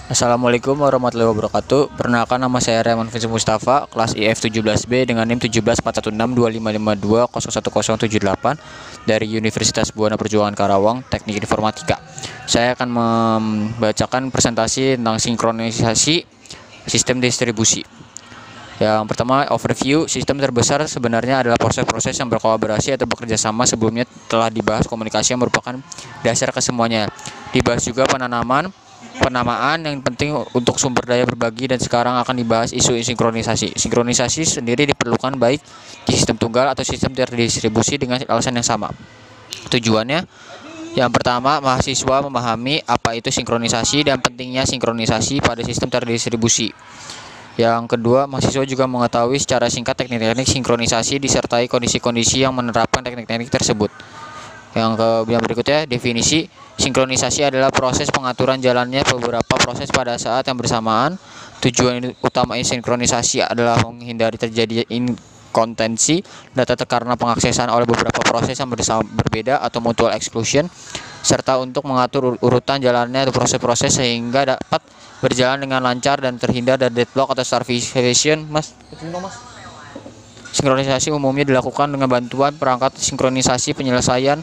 Assalamualaikum warahmatullahi wabarakatuh. Perkenalkan, nama saya Raymond Vincent Mustafa, kelas IF 17B dengan NIM 174162552011078 dari Universitas Buana Perjuangan Karawang, Teknik Informatika. Saya akan membacakan presentasi tentang sinkronisasi sistem distribusi. Yang pertama, overview. Sistem terbesar sebenarnya adalah proses-proses yang berkolaborasi atau bekerja sama. Sebelumnya telah dibahas komunikasi yang merupakan dasar kesemuanya. Dibahas juga penamaan yang penting untuk sumber daya berbagi, dan sekarang akan dibahas isu sinkronisasi. Sinkronisasi sendiri diperlukan baik di sistem tunggal atau sistem terdistribusi dengan alasan yang sama. Tujuannya, yang pertama, mahasiswa memahami apa itu sinkronisasi dan pentingnya sinkronisasi pada sistem terdistribusi. Yang kedua, mahasiswa juga mengetahui secara singkat teknik-teknik sinkronisasi disertai kondisi-kondisi yang menerapkan teknik-teknik tersebut. Yang berikutnya, definisi. Sinkronisasi adalah proses pengaturan jalannya beberapa proses pada saat yang bersamaan. Tujuan utama sinkronisasi adalah menghindari terjadi inkonsistensi data karena pengaksesan oleh beberapa proses yang berbeda atau mutual exclusion, serta untuk mengatur urutan jalannya proses-proses sehingga dapat berjalan dengan lancar dan terhindar dari deadlock atau starvation. Sinkronisasi umumnya dilakukan dengan bantuan perangkat sinkronisasi. Penyelesaian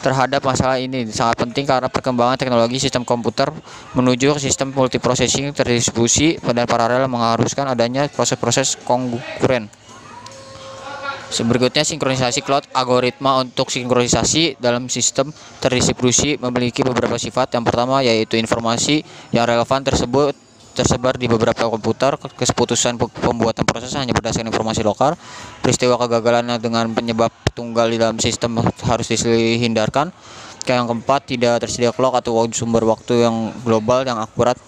terhadap masalah ini sangat penting karena perkembangan teknologi sistem komputer menuju ke sistem multiprocessing terdistribusi dan paralel mengharuskan adanya proses-proses konkuren. Berikutnya, sinkronisasi cloud. Algoritma untuk sinkronisasi dalam sistem terdistribusi memiliki beberapa sifat. Yang pertama yaitu informasi yang relevan tersebar di beberapa komputer. Keputusan pembuatan proses hanya berdasarkan informasi lokal. Peristiwa kegagalan dengan penyebab tunggal di dalam sistem harus dihindarkan. Yang keempat, tidak tersedia clock atau sumber waktu yang global yang akurat.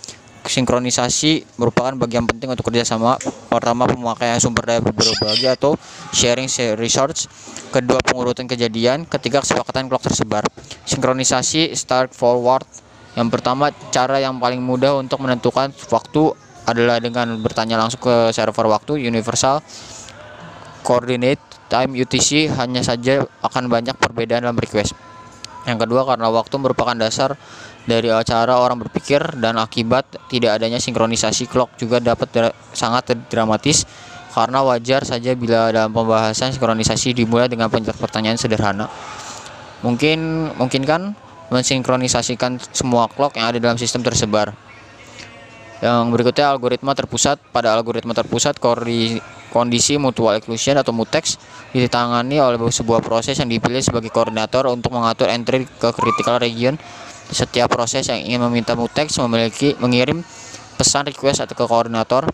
Sinkronisasi merupakan bagian penting untuk kerjasama. Pertama, pemakaian sumber daya berbagi atau sharing resource. Kedua, pengurutan kejadian. Ketiga, kesepakatan clock tersebar. Sinkronisasi start forward. Yang pertama, cara yang paling mudah untuk menentukan waktu adalah dengan bertanya langsung ke server waktu. Universal Coordinate Time (UTC) hanya saja akan banyak perbedaan dalam request. Yang kedua, karena waktu merupakan dasar dari cara orang berpikir dan akibat tidak adanya sinkronisasi clock juga dapat sangat dramatis, karena wajar saja bila dalam pembahasan sinkronisasi dimulai dengan pertanyaan sederhana. Mungkin mensinkronisasikan semua clock yang ada dalam sistem tersebar. Yang berikutnya, algoritma terpusat. Pada algoritma terpusat, kondisi mutual exclusion atau mutex ditangani oleh sebuah proses yang dipilih sebagai koordinator untuk mengatur entry ke critical region. Setiap proses yang ingin meminta mutex mengirim pesan request atau ke koordinator.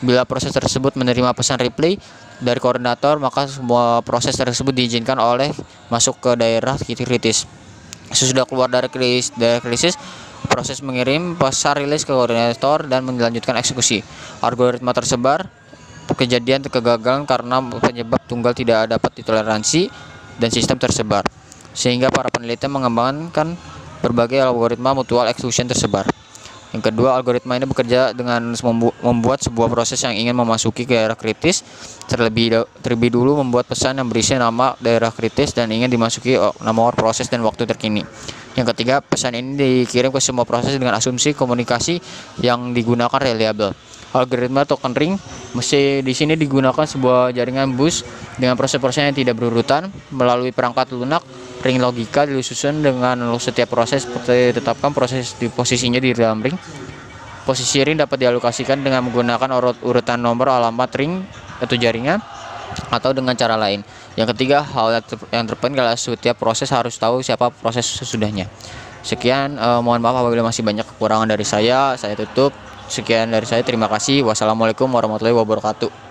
Bila proses tersebut menerima pesan reply dari koordinator, maka semua proses tersebut diizinkan oleh masuk ke daerah kritis. Sesudah keluar dari krisis, proses mengirim pesan rilis ke koordinator dan melanjutkan eksekusi. Algoritma tersebar. Kejadian kegagalan karena penyebab tunggal tidak dapat ditoleransi dan sistem tersebar, sehingga para peneliti mengembangkan berbagai algoritma mutual exclusion tersebar. Yang kedua, algoritma ini bekerja dengan membuat sebuah proses yang ingin memasuki daerah kritis terlebih dulu membuat pesan yang berisi nama daerah kritis dan ingin dimasuki nomor proses dan waktu terkini. Yang ketiga, pesan ini dikirim ke semua proses dengan asumsi komunikasi yang digunakan reliable. Algoritma token ring di sini digunakan sebuah jaringan bus dengan proses-proses yang tidak berurutan melalui perangkat lunak. Ring logika disusun dengan setiap proses ditetapkan proses di posisinya di dalam ring. Posisi ring dapat dialokasikan dengan menggunakan urutan nomor alamat ring atau jaringan atau dengan cara lain. Yang ketiga, hal yang terpenting adalah setiap proses harus tahu siapa proses sesudahnya. Sekian, mohon maaf apabila masih banyak kekurangan dari saya tutup. Sekian dari saya, terima kasih. Wassalamualaikum warahmatullahi wabarakatuh.